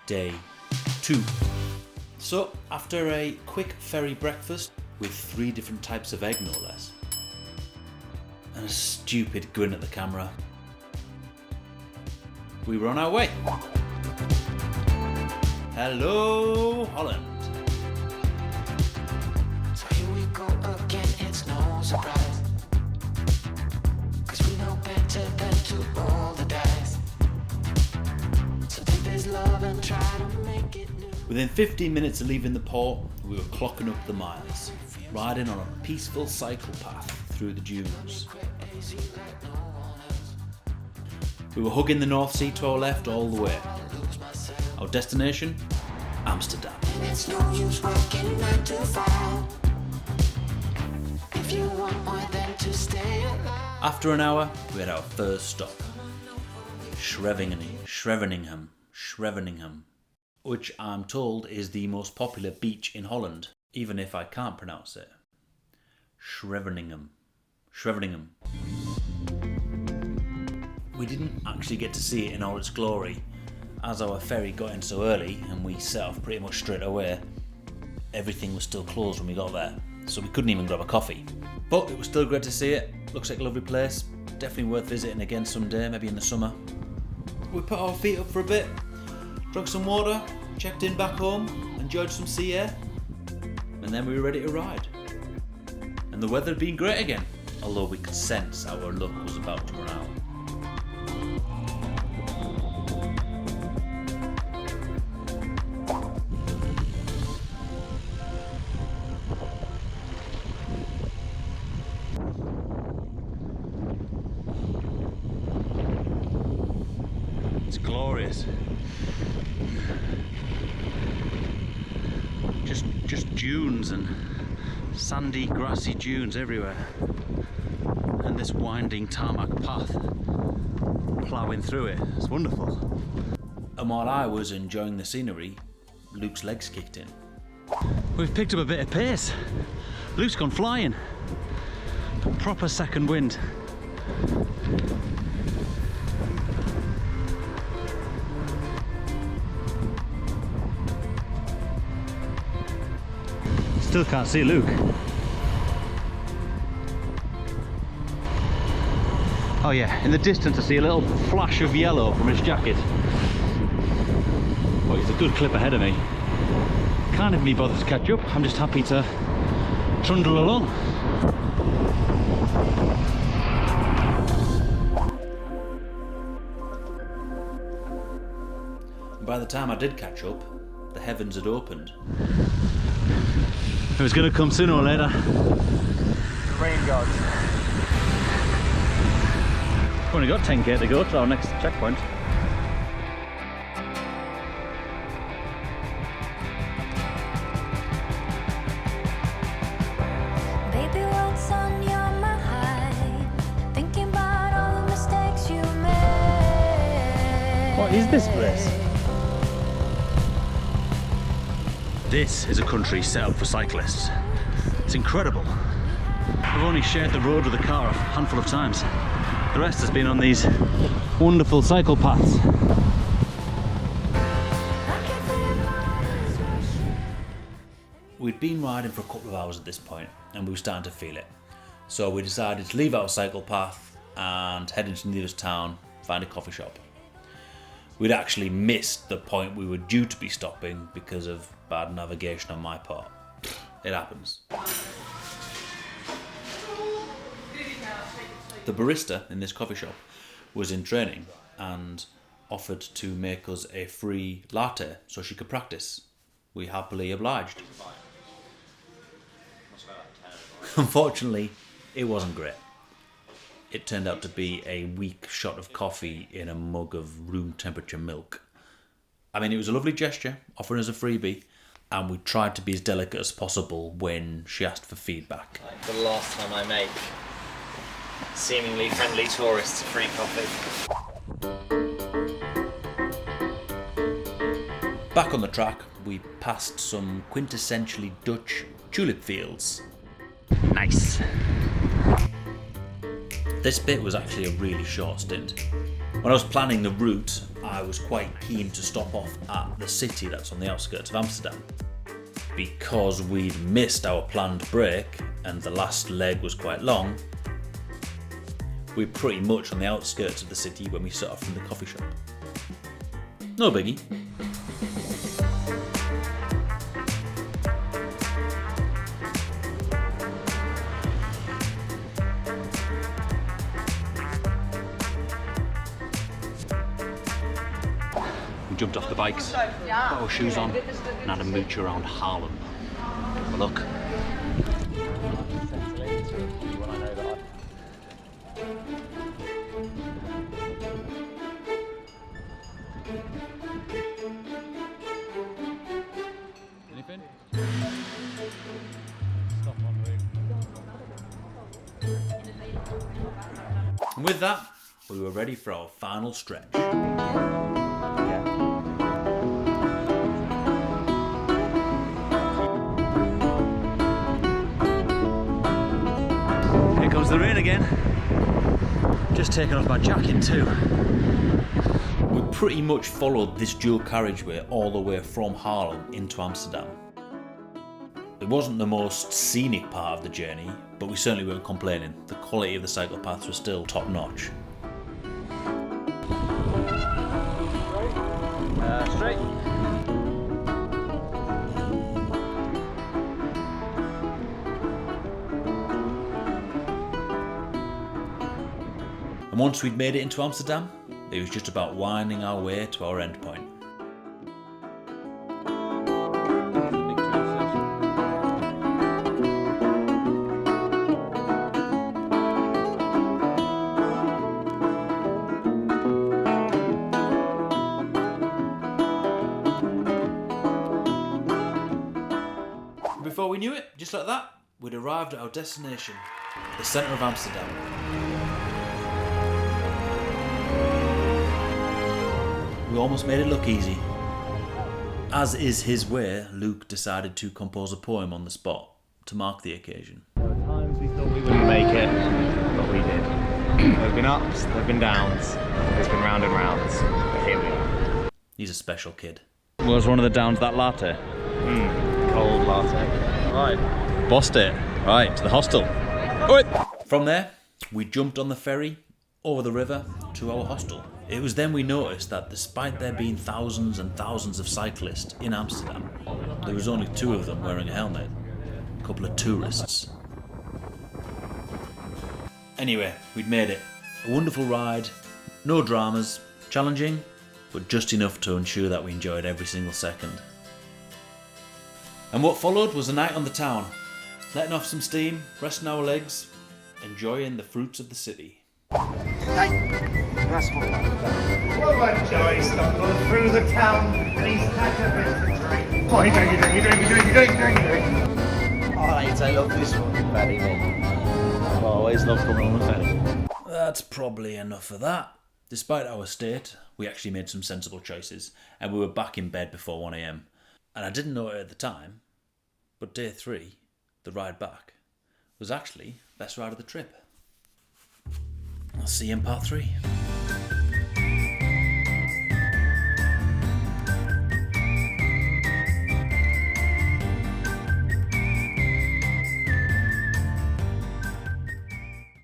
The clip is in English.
Day 2. So, after a quick ferry breakfast with 3 different types of egg, no less, and a stupid grin at the camera, we were on our way. Hello, Holland. So here we go again, it's no surprise, 'cause we know better than to roll the dice. So take this love and try to make it new. Within 15 minutes of leaving the port, we were clocking up the miles, riding on a peaceful cycle path through the dunes. We were hugging the North Sea to our left all the way. Our destination? Amsterdam. It's no use working 9 to 5 if you want more than to stay alive. After an hour, we had our first stop. Scheveninghen, which I'm told is the most popular beach in Holland, even if I can't pronounce it. Scheveninghen. We didn't actually get to see it in all its glory, as our ferry got in so early and we set off pretty much straight away. Everything was still closed when we got there, so we couldn't even grab a coffee. But it was still great to see it. Looks like a lovely place. Definitely worth visiting again someday, maybe in the summer. We put our feet up for a bit, drank some water, checked in back home, enjoyed some sea air, and then we were ready to ride. And the weather had been great again, although we could sense our luck was about to run out. It's glorious. Just dunes and sandy, grassy dunes everywhere. And this winding tarmac path ploughing through it. It's wonderful. And while I was enjoying the scenery, Luke's legs kicked in. We've picked up a bit of pace. Luke's gone flying. Proper second wind. Still can't see Luke. Oh yeah, in the distance I see a little flash of yellow from his jacket. Well, he's a good clip ahead of me. Can't even be bothered to catch up. I'm just happy to trundle along. By the time I did catch up, the heavens had opened. It was going to come sooner or later. The rain gods. We've only got 10k to go to our next checkpoint. Baby, what's on your mind? Thinking about all the mistakes you made. What is this place? This is a country set up for cyclists. It's incredible. I've only shared the road with a car a handful of times. The rest has been on these wonderful cycle paths. We'd been riding for a couple of hours at this point and we were starting to feel it. So we decided to leave our cycle path and head into the nearest town, find a coffee shop. We'd actually missed the point we were due to be stopping because of bad navigation on my part. It happens. The barista in this coffee shop was in training and offered to make us a free latte so she could practice. We happily obliged. Unfortunately, it wasn't great. It turned out to be a weak shot of coffee in a mug of room temperature milk. I mean, it was a lovely gesture, offering us a freebie, and we tried to be as delicate as possible when she asked for feedback. Like the last time I make seemingly friendly tourists a free coffee. Back on the track, we passed some quintessentially Dutch tulip fields. Nice. This bit was actually a really short stint. When I was planning the route, I was quite keen to stop off at the city that's on the outskirts of Amsterdam. Because we'd missed our planned break and the last leg was quite long, we're pretty much on the outskirts of the city when we set off from the coffee shop. No biggie. We jumped off the bikes, put our shoes on, and had a mooch around Haarlem. Have a look. Anything? Stop on route. And with that, we were ready for our final stretch. Here comes the rain again. Just taking off my jacket too. We pretty much followed this dual carriageway all the way from Haarlem into Amsterdam. It wasn't the most scenic part of the journey, but we certainly weren't complaining. The quality of the cycle paths was still top notch. Straight. And once we'd made it into Amsterdam, it was just about winding our way to our end point. Before we knew it, just like that, we'd arrived at our destination, the centre of Amsterdam. We almost made it look easy. As is his way, Luke decided to compose a poem on the spot to mark the occasion. There were times we thought we wouldn't make it, but we did. There've been ups, there've been downs, there's been round and rounds, but here we are. He's a special kid. Was one of the downs that latte? Cold latte. Right. Bossed it. Right, to the hostel. Oi! From there, we jumped on the ferry over the river to our hostel. It was then we noticed that despite there being thousands and thousands of cyclists in Amsterdam, there was only 2 of them wearing a helmet. A couple of tourists. Anyway, we'd made it. A wonderful ride, no dramas, challenging, but just enough to ensure that we enjoyed every single second. And what followed was a night on the town, letting off some steam, resting our legs, enjoying the fruits of the city. That's what a joy stumbled through the town and he's had a bit to drink. What are you doing? Alright, I love this one, very much. I always love coming on the ferry. That's probably enough of that. Despite our state, we actually made some sensible choices and we were back in bed before 1 AM. And I didn't know it at the time, but day 3, the ride back, was actually the best ride of the trip. I'll see you in part 3.